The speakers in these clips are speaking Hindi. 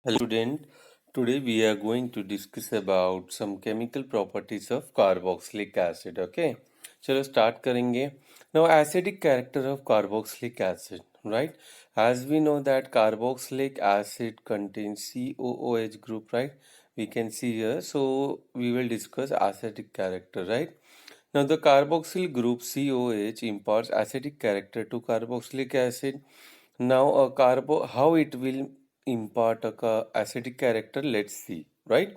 Hello student, today we are going to discuss about some chemical properties of carboxylic acid. Okay, चलो start करेंगे. Now acidic character of carboxylic acid, right? As we know that carboxylic acid contains COOH group, right? We can see here. So we will discuss acidic character, right? Now the carboxyl group COH imparts acidic character to carboxylic acid. Now a how it will impart acidic character, let's see, right?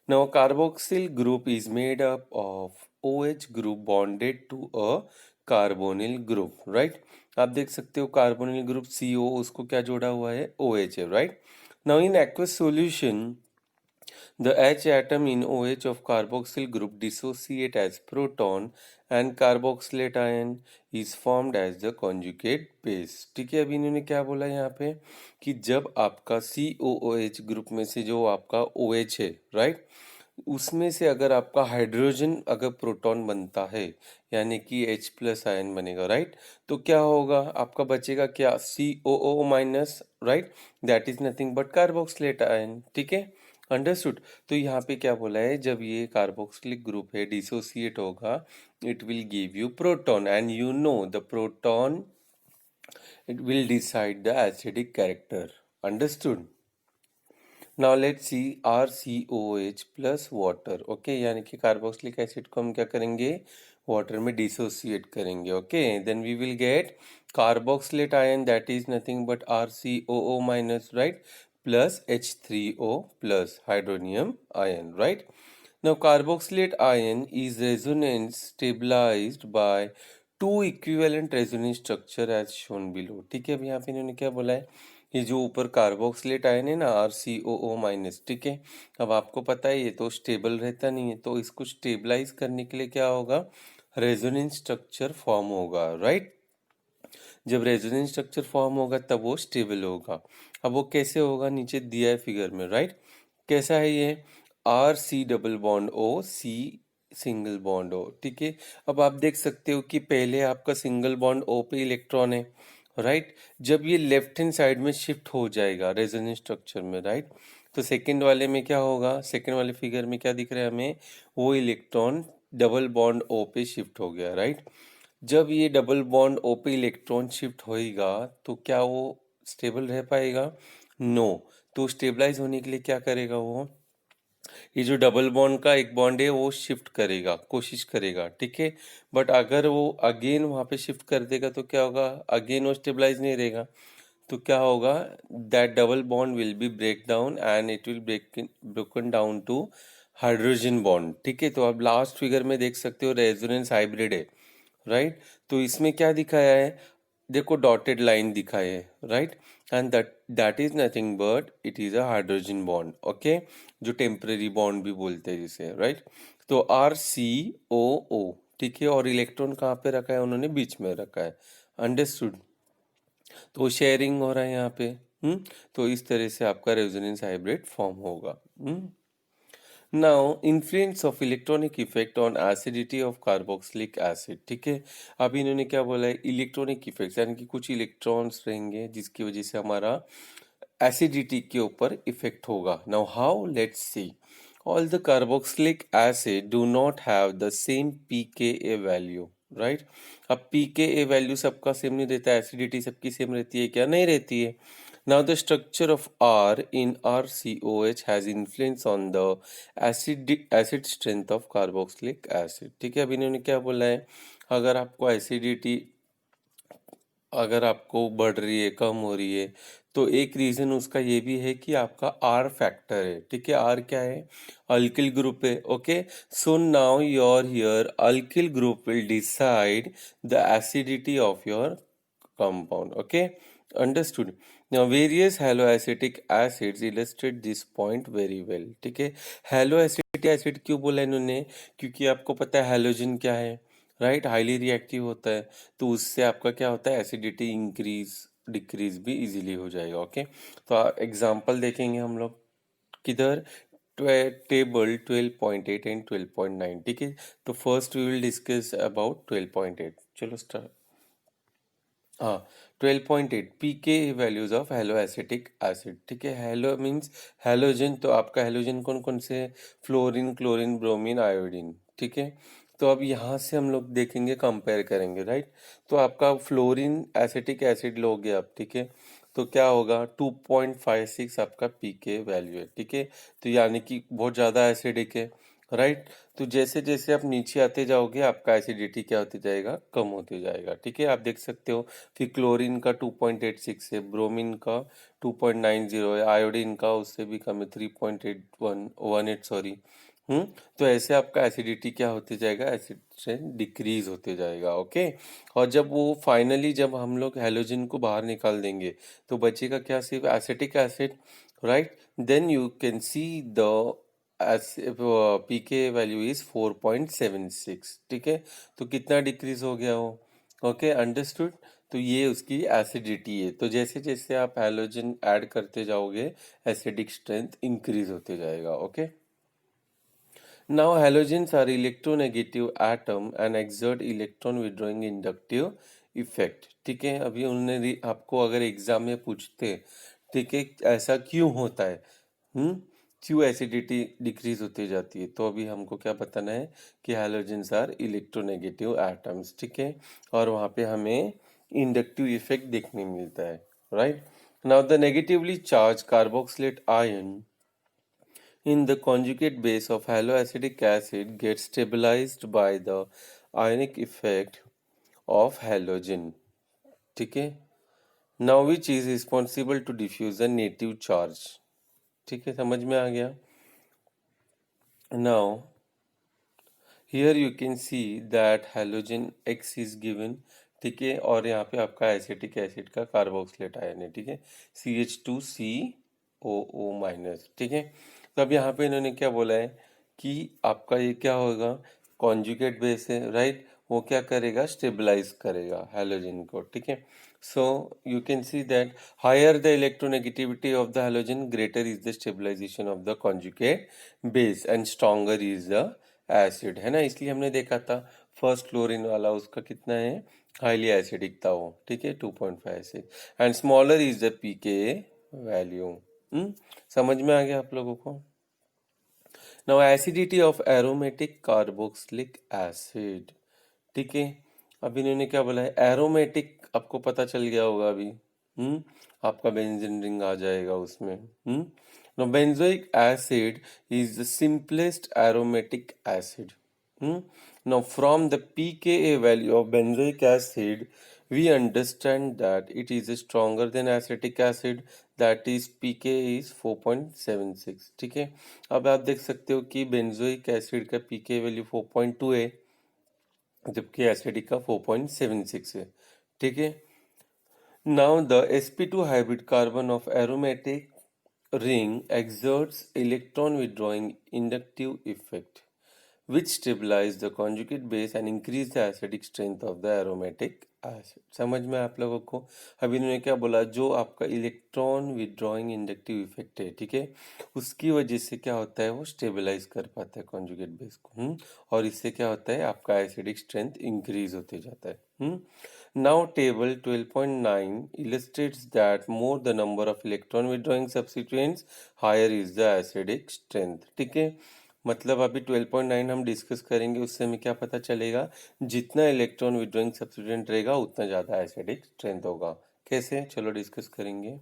Now carboxyl group is made up of OH group bonded to a carbonyl group, right? आप देख सकते हो कार्बोनिल ग्रुप CO उसको क्या जोड़ा हुआ है OH है, right? Now in aqueous solution the H atom in OH of carboxyl group dissociate as proton and carboxylate ion is formed as the conjugate base. ठीक है, अभी इन्होंने क्या बोला यहाँ पे कि जब आपका COOH ग्रुप में से जो आपका OH है, राइट, उसमें से अगर आपका हाइड्रोजन अगर प्रोटॉन बनता है यानी कि H प्लस आयन बनेगा, राइट, तो क्या होगा, आपका बचेगा क्या, COO minus, right, that is nothing but carboxylate ion. ठीक है, अंडरस्टूड. तो यहाँ पे क्या बोला है, जब ये कार्बोक्सिलिक ग्रुप है डिसोसिएट होगा, it will give you proton and you know the proton it will decide the acidic character. Understood? Now let's see RCOH plus water. Okay, यानी कि कार्बोक्सिलिक एसिड को हम क्या करेंगे, वाटर में डिसोसिएट करेंगे. Okay, then we will get carboxylate ion that is nothing but RCOO minus, right, plus H3O plus hydronium ion, right? Now carboxylate ion is resonance stabilized by two equivalent resonance structure as shown below. ठीक है, अब यहाँ पे इन्होंने क्या बोला है, ये जो ऊपर कार्बोक्सिलेट आयन है ना RCOO माइनस, ठीक है, अब आपको पता है ये तो स्टेबल रहता नहीं है, तो इसको स्टेबलाइज करने के लिए क्या होगा, रेजोनेंस स्ट्रक्चर फॉर्म होगा, राइट. जब रेजोनेंस स्ट्रक्चर फॉर्म होगा तब वो स्टेबल होगा. अब वो कैसे होगा, नीचे दिया है फिगर में, राइट. कैसा है ये, RC double bond O C single bond O. ठीक है, अब आप देख सकते हो कि पहले आपका सिंगल बॉन्ड O पे इलेक्ट्रॉन है, राइट. जब ये लेफ्ट हैंड साइड में शिफ्ट हो जाएगा रेजोनेंस स्ट्रक्चर में, राइट, तो सेकंड वाले में क्या होगा, सेकंड वाले फिगर में क्या दिख रहा है हमें, वो इलेक्ट्रॉन डबल बॉन्ड O पे शिफ्ट हो गया, राइट. जब ये डबल बॉन्ड O पे इलेक्ट्रॉन शिफ्ट होएगा तो क्या वो स्टेबल रह पाएगा, नो. तो स्टेबलाइज होने के लिए क्या करेगा वो, ये जो डबल बॉन्ड का एक बॉन्ड है वो शिफ्ट करेगा, कोशिश करेगा, ठीक है. बट अगर वो अगेन वहाँ पे शिफ्ट कर देगा तो क्या होगा, अगेन वो स्टेबलाइज नहीं रहेगा, तो क्या होगा, that double bond will be break down and it will broken down to hydrogen bond. ठीक है, तो आप लास्ट फिगर में देख सकते हो रेजोनेंस हाइब्रिड है, राइट. तो इसमें क्या दिखाया है, देखो डॉटेड लाइन दिखाया है, right, and that is nothing but it is a hydrogen bond. Okay, जो टेम्परेरी बॉन्ड भी बोलते हैं जिसे, राइट. तो RCOO, ठीक है, और इलेक्ट्रॉन कहाँ पे रखा है, उन्होंने बीच में रखा है. अंडरस्टूड. तो शेयरिंग हो रहा है यहाँ पे. तो इस तरह से आपका रेजोनेंस हाइब्रिड फॉर्म होगा. Now influence of electronic effect on acidity of carboxylic acid. ठीक है, अभी इन्होंने क्या बोला है, इलेक्ट्रॉनिक इफेक्ट यानी कि कुछ इलेक्ट्रॉन्स रहेंगे जिसकी वजह से हमारा एसिडिटी के ऊपर इफेक्ट होगा. Now how, let's see. All the carboxylic acid do not have the same pKa value, right. अब pKa वैल्यू सबका सेम नहीं रहता, एसिडिटी सबकी सेम रहती है क्या, नहीं रहती है. Now the structure of R in RCOH has influence on the acid strength of carboxylic acid. ठीक है, अब इन्होंने क्या बोला है, अगर आपको एसिडिटी अगर आपको बढ़ रही है, कम हो रही है, तो एक रीजन उसका ये भी है कि आपका आर फैक्टर है. ठीक है, आर क्या है, अल्किल ग्रुप है. Okay, so now your here alkyl group will decide the acidity of your compound. Okay, understood. Now various haloacetic acids illustrate this point very well. ठीक है, haloacetic acid क्यों बोला इन्होंने, क्योंकि आपको पता है हेलोजन क्या है, राइट, हाईली रिएक्टिव होता है, तो उससे आपका क्या होता है, एसिडिटी इंक्रीज डिक्रीज भी इजीली हो जाएगा. ओके, तो एग्जांपल देखेंगे हम लोग किधर, टेबल 12.8 एंड 12.9. ठीक है, तो first we will discuss about 12.8. चलो स्टार्ट. हाँ, 12.8 pK values of halo acetic acid. ठीक है, हेलो मीन्स हेलोजन, तो आपका हेलोजन कौन कौन से? Fluorine, chlorine, bromine, iodine. ठीक है, तो अब यहाँ से हम लोग देखेंगे, कंपेयर करेंगे, राइट। तो आपका फ्लोरीन एसिटिक एसिड लोगे आप, ठीक है, तो क्या होगा? 2.56 आपका पीके वैल्यू है। ठीक है, तो यानी कि बहुत ज़्यादा एसिडिक है, राइट। तो जैसे जैसे आप नीचे आते जाओगे आपका एसिडिटी क्या होते जाएगा? कम होते जाएगा। ठीक है, आप देख सकते हो कि क्लोरीन का 2.86 है, ब्रोमीन का 2.90 है, आयोडीन का उससे भी कम है, 3.81 सॉरी। तो ऐसे आपका एसिडिटी क्या होते जाएगा? एसिड से डिक्रीज होते जाएगा। ओके, और जब वो फाइनली जब हम लोग हेलोजन को बाहर निकाल देंगे तो बचेगा क्या? सिर्फ acetic acid, right. Then you can see the pK value is 4.76। ठीक है, तो कितना डिक्रीज हो गया हो? Okay, understood. तो ये उसकी एसिडिटी है। तो जैसे जैसे आप हैलोजन ऐड करते जाओगे एसिडिक स्ट्रेंथ इंक्रीज होते जाएगा। Okay, now halogens are electronegative atom and exert electron withdrawing inductive effect. ठीक है, अभी उन्होंने आपको अगर एग्जाम में पूछते, ठीक है, ऐसा क्यों होता है, क्यों एसिडिटी डिक्रीज होती जाती है, तो अभी हमको क्या बताना है कि हैलोजेंस आर इलेक्ट्रोनेगेटिव एटम्स। ठीक है, और वहाँ पे हमें इंडक्टिव इफेक्ट देखने मिलता है, right. Now the negatively charge carboxylate ion in the conjugate base of haloacidic acid gets stabilized by the ionic effect of halogen. ठीक है, now which is responsible to diffuse the native charge? ठीक है, समझ में आ गया? Now here you can see that halogen X is given। ठीक है, और यहाँ पे आपका एसिटिक एसिड का कार्बोक्सिलेट आयन है। ठीक है, CH2COO माइनस। ठीक है, तो अब यहाँ पे इन्होंने क्या बोला है कि आपका ये क्या होगा? कॉन्जुगेट बेस है, राइट। वो क्या करेगा? स्टेबलाइज करेगा हैलोजन को। ठीक है, so you can see that higher the electronegativity of the halogen greater is the stabilisation of the conjugate base and stronger is the acid, है ना। इसलिए हमने देखा था फर्स्ट क्लोरीन वाला उसका कितना है? हाईली एसिडिक था वो। ठीक है, 2.56 and smaller is the pK value. समझ में आ गया आप लोगों को? Now acidity of aromatic carboxylic acid. ठीक है, अभी इन्होंने क्या बोला है? एरोमेटिक, आपको पता चल गया होगा अभी। आपका बेंजीन रिंग आ जाएगा उसमें। Now benzoic acid is the simplest aromatic acid. Now from the pKa value of benzoic acid we understand that it is stronger than acetic acid, that is pKa is 4.76। ठीक है, अब आप देख सकते हो कि बेंजोइक एसिड का pKa वैल्यू 4.2 है जबकि एसिडिक का 4.76 है। ठीक है, now the sp2 hybrid carbon of aromatic ring exerts electron withdrawing inductive effect which stabilize the conjugate base and increase the acidic strength of the aromatic acid। समझ में आप लोगों को? अभी इन्होंने क्या बोला? जो आपका इलेक्ट्रॉन विड्रॉइंग इंडक्टिव इफेक्ट है, ठीक है, उसकी वजह से क्या होता है? वो स्टेबलाइज कर पाता है कॉन्जुगेट बेस को। और इससे क्या होता है? आपका एसिडिक स्ट्रेंथ इंक्रीज होते जाता है। Now table 12.9 illustrates that more the number of electron withdrawing substituents, higher is the acidic strength। ठीक है, मतलब अभी 12.9 हम डिस्कस करेंगे, उससे हमें क्या पता चलेगा? जितना इलेक्ट्रॉन विड्रॉइंग सब्स्टिट्यूएंट रहेगा उतना ज़्यादा एसिडिक स्ट्रेंथ होगा। कैसे? चलो डिस्कस करेंगे।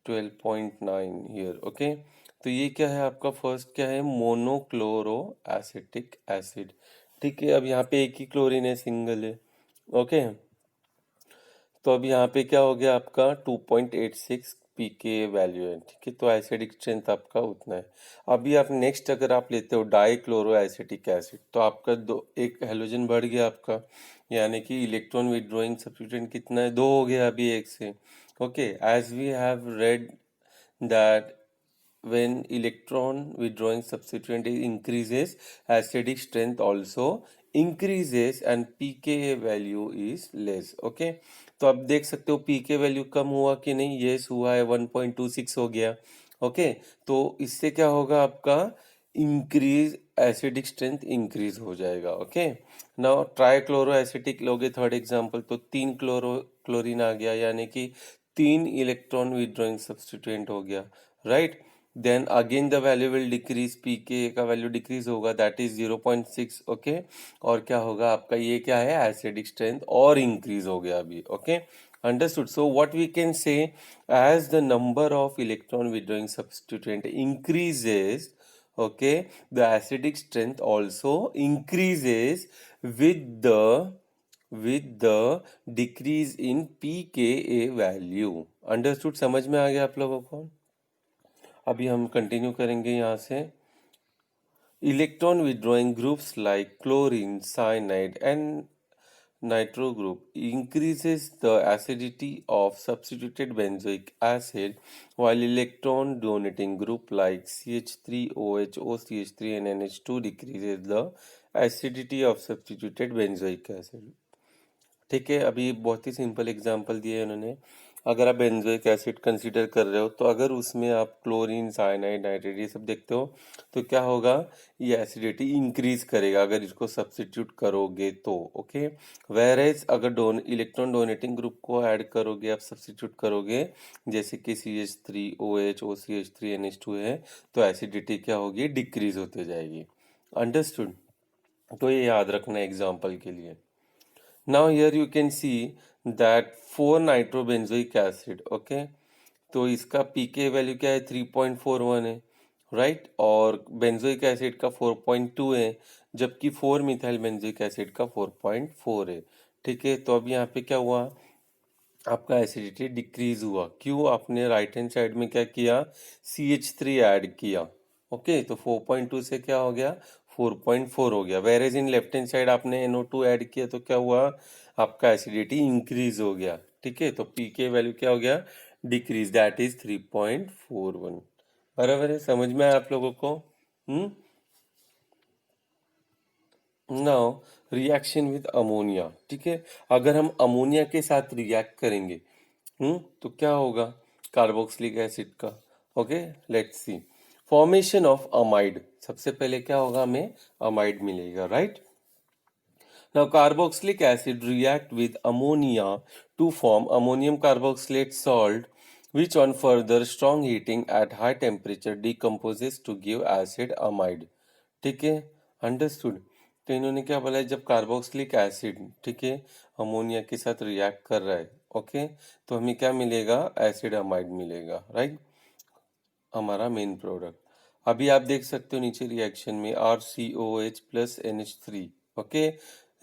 12.9 हियर। ओके, तो ये क्या है आपका? फर्स्ट क्या है? Monochloro acetic acid. ठीक है, अब यहाँ पे एक ही क्लोरीन है, सिंगल है। ओके, तो अब यहाँ पे क्या हो गया आपका? 2.86 पीके वैल्यू है। ठीक है, तो एसिडिक स्ट्रेंथ आपका उतना है। अभी आप नेक्स्ट अगर आप लेते हो डाई क्लोरो एसिटिक एसिड, तो आपका दो एक हेलोजन बढ़ गया आपका, यानी कि इलेक्ट्रॉन विड्रॉइंग सब्स्टिट्यूएंट कितना है? दो हो गया अभी एक से। Okay, as we have read that when electron withdrawing substituent increases, acidic strength also increases and pKa value is less। okay, तो आप देख सकते हो pK वैल्यू कम हुआ कि नहीं? यस हुआ है, 1.26 हो गया। ओके, तो इससे क्या होगा? आपका इंक्रीज एसिडिक स्ट्रेंथ इंक्रीज हो जाएगा। Okay, now try chloro acetic लोगे थर्ड एग्जाम्पल, तो 3 क्लोरो क्लोरीन आ गया, यानी कि 3 इलेक्ट्रॉन विड्रॉइंग सब्स्टिट्यूएंट हो गया, right. Then again the value will decrease, pK का वैल्यू डिक्रीज होगा, दैट इज 0.6, ओके। और क्या होगा आपका, ये क्या है, एसिडिक स्ट्रेंथ और इंक्रीज हो गया अभी, okay. Understood. So what we can say, as the number of electron withdrawing substituent increases, okay, the acidic strength also increases with the decrease in pKa value. Understood, समझ में आ गया आप लोगों को। अभी हम कंटिन्यू करेंगे यहाँ से। Electron withdrawing groups like chlorine, cyanide and nitro group increases the acidity of substituted benzoic acid, while electron donating group like CH3OH, OCH3 and NH2 decreases the acidity of substituted benzoic acid. ठीक है, अभी बहुत ही सिंपल एग्जांपल दिए हैं उन्होंने। अगर आप बेंजोइक एसिड कंसीडर कर रहे हो तो अगर उसमें आप क्लोरीन, साइनाइड, नाइट्रेट ये सब देखते हो तो क्या होगा, ये एसिडिटी इंक्रीज करेगा अगर इसको सब्स्टिट्यूट करोगे तो, ओके। वेरेज अगर इलेक्ट्रॉन डोनेटिंग ग्रुप को ऐड करोगे, आप सब्स्टिट्यूट करोगे, जैसे कि CH3OH, OCH3NH2 है, तो एसिडिटी क्या होगी, डिक्रीज होते जाएगी। अंडरस्टूड। तो ये याद रखना एग्जाम्पल के लिए। Now here you can see that 4 nitrobenzoic acid, okay, तो इसका pK वैल्यू क्या है, 3.41 है, राइट। और बेंजोइक एसिड का 4.2 है, जबकि 4 मिथाइल बेंजोइक एसिड का 4.4 है। ठीक है, तो अब यहाँ पे क्या हुआ, आपका एसिडिटी डिक्रीज हुआ, क्यों, आपने राइट हैंड साइड में क्या किया, CH3 ऐड किया, ओके। तो 4.2 से क्या हो गया, 4.4 हो गया। वेरेज इन लेफ्ट हैंड साइड आपने NO2 ऐड किया तो क्या हुआ, आपका एसिडिटी इंक्रीज हो गया। ठीक है, तो पी के वैल्यू क्या हो गया, डिक्रीज, दैट इज 3.41। बराबर है, समझ में आया आप लोगों को। Now reaction with ammonia. ठीक है, अगर हम अमोनिया के साथ रिएक्ट करेंगे तो क्या होगा, कार्बोक्सिलिक एसिड का, okay. Let's see formation of amide. सबसे पहले क्या होगा, हमें अमाइड मिलेगा, right. Now carboxylic acid react with ammonia to form ammonium carboxylate salt which on further strong heating at high temperature decomposes to give acid amide। ठीक है, अंडरस्टूड। तो इन्होंने क्या बोला है, जब कार्बोक्सिलिक एसिड, ठीक है, अमोनिया के साथ रिएक्ट कर रहा है, ओके, तो हमें क्या मिलेगा, एसिड अमाइड मिलेगा, राइट, हमारा मेन प्रोडक्ट। अभी आप देख सकते हो नीचे रिएक्शन में RCOH plus NH3, okay,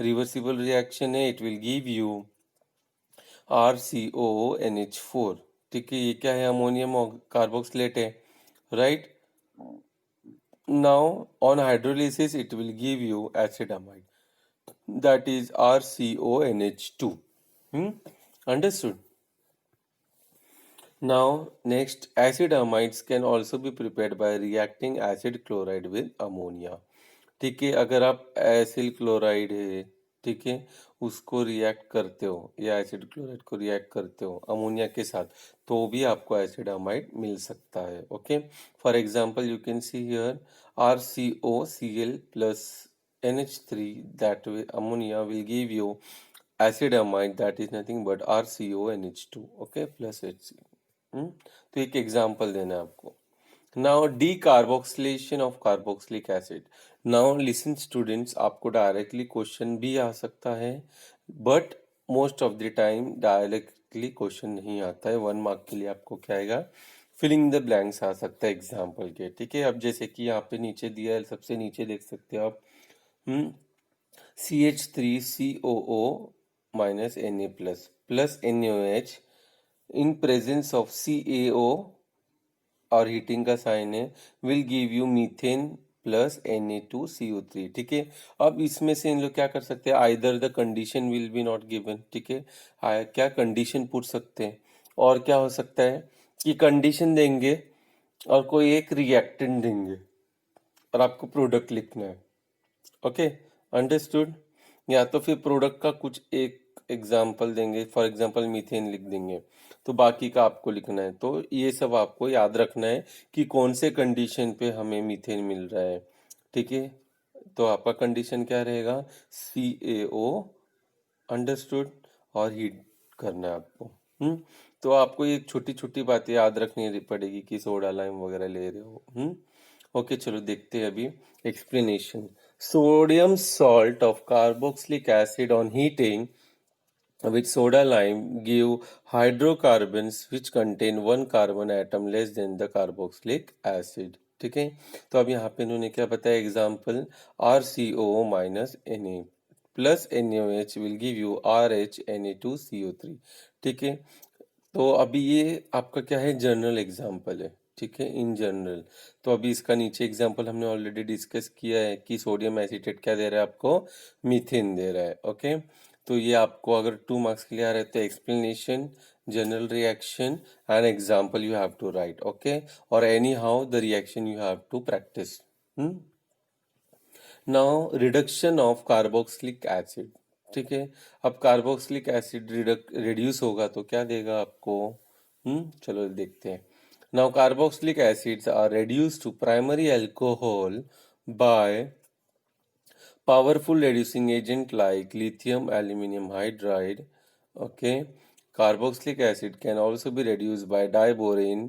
reversible reaction है, it will give you RCONH4। ठीक है, ये क्या है, अमोनियम कार्बोक्सिलेट है, right. Now on hydrolysis it will give you acetamide, that is RCONH2. Understood? Now next, acid amides can also be prepared by reacting acid chloride with ammonia। ठीक है, अगर आप एसिल क्लोराइड है, ठीक है, उसको रिएक्ट करते हो या एसिड क्लोराइड को रिएक्ट करते हो अमोनिया के साथ, तो भी आपको एसिड अमाइड मिल सकता है, okay. For example you can see here RCOCl plus NH3, that way ammonia will give you acid amide, that is nothing but RCONH2, okay, plus HCl। तो एक एग्जांपल देना है आपको। Now decarboxylation of carboxylic acid। Now listen students, आपको डायरेक्टली क्वेश्चन भी आ सकता है, but most of the time directly question नहीं आता है। 1 मार्क के लिए आपको क्या आएगा, फिलिंग द ब्लैंक्स आ सकता है एग्जाम्पल के। ठीक है, अब जैसे कि यहाँ पे नीचे दिया है, सबसे नीचे देख सकते हो आप, CH3COO minus Na plus NaOH in presence of CaO और हीटिंग का साइन है, will give you methane plus Na2CO3। ठीक है, अब इसमें से इन लोग क्या कर सकते हैं, either the condition will be not given. ठीक है, क्या कंडीशन पूछ सकते हैं, और क्या हो सकता है कि कंडीशन देंगे और कोई एक रिएक्टेंट देंगे और आपको प्रोडक्ट लिखना है, ओके। अंडरस्टूड। या तो फिर प्रोडक्ट का कुछ एक एग्जाम्पल देंगे, फॉर एग्जाम्पल मीथेन लिख देंगे, तो बाकी का आपको लिखना है। तो ये सब आपको याद रखना है कि कौन से कंडीशन पे हमें मीथेन मिल रहा है। ठीक है, तो आपका कंडीशन क्या रहेगा, CaO, अंडरस्टूड, और हीट करना है आपको। तो आपको ये छोटी छोटी बातें याद रखनी पड़ेगी कि सोडा लाइम वगैरह ले रहे हो। ओके, चलो देखते हैं अभी explanation. Sodium salt of carboxylic acid on heating with soda lime give hydrocarbons which contain one carbon atom less than the carboxylic acid। ठीक है, तो अब यहाँ पे इन्होंने क्या बताया example, RCOO minus Na plus NaOH will give you RH Na2CO3। ठीक है, तो अभी ये आपका क्या है, जनरल एग्जाम्पल है। ठीक है, इन जनरल। तो अभी इसका नीचे एग्जाम्पल हमने ऑलरेडी डिस्कस किया है कि सोडियम एसीटेट क्या दे रहा है आपको, मीथेन दे रहा है। ओके, तो ये आपको अगर 2 मार्क्स के लिए आ रहे तो explanation, general reaction and example you have to write. Okay, और anyhow the reaction you have to practice. Now reduction of carboxylic acid. ठीक है, अब कार्बोक्सिलिक एसिड रिड्यूस होगा तो क्या देगा आपको। चलो देखते हैं। Now carboxylic acids are reduced to primary alcohol by powerful reducing agent like lithium aluminum hydride। Okay, carboxylic acid can also be reduced by diborane।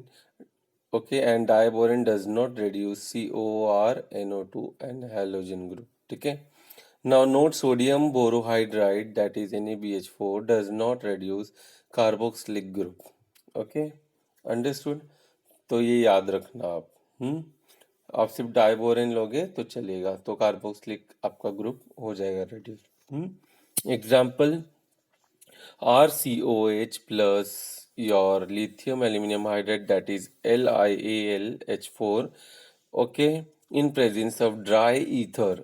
Okay, and diborane does not reduce COR NO2 and halogen group। ठीक है, now note sodium borohydride that is NaBH4 does not reduce carboxylic group। Okay, understood। तो ये याद रखना आप सिर्फ डाइबोरेन लोगे तो चलेगा, तो कार्बोक्सिलिक आपका ग्रुप हो जाएगा reduce. Example, RCOH plus your lithium aluminum hydride that is LiAlH4, okay, in presence of dry ether।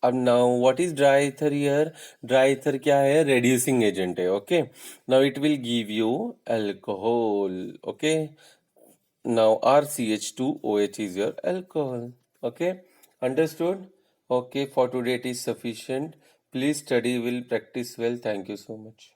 अब now what is dry ether here? Dry ether क्या है, reducing agent है। okay, now it will give you alcohol। okay, now RCH2OH is your alcohol। okay, understood। okay, for today it is sufficient। please study well, practice well। thank you so much।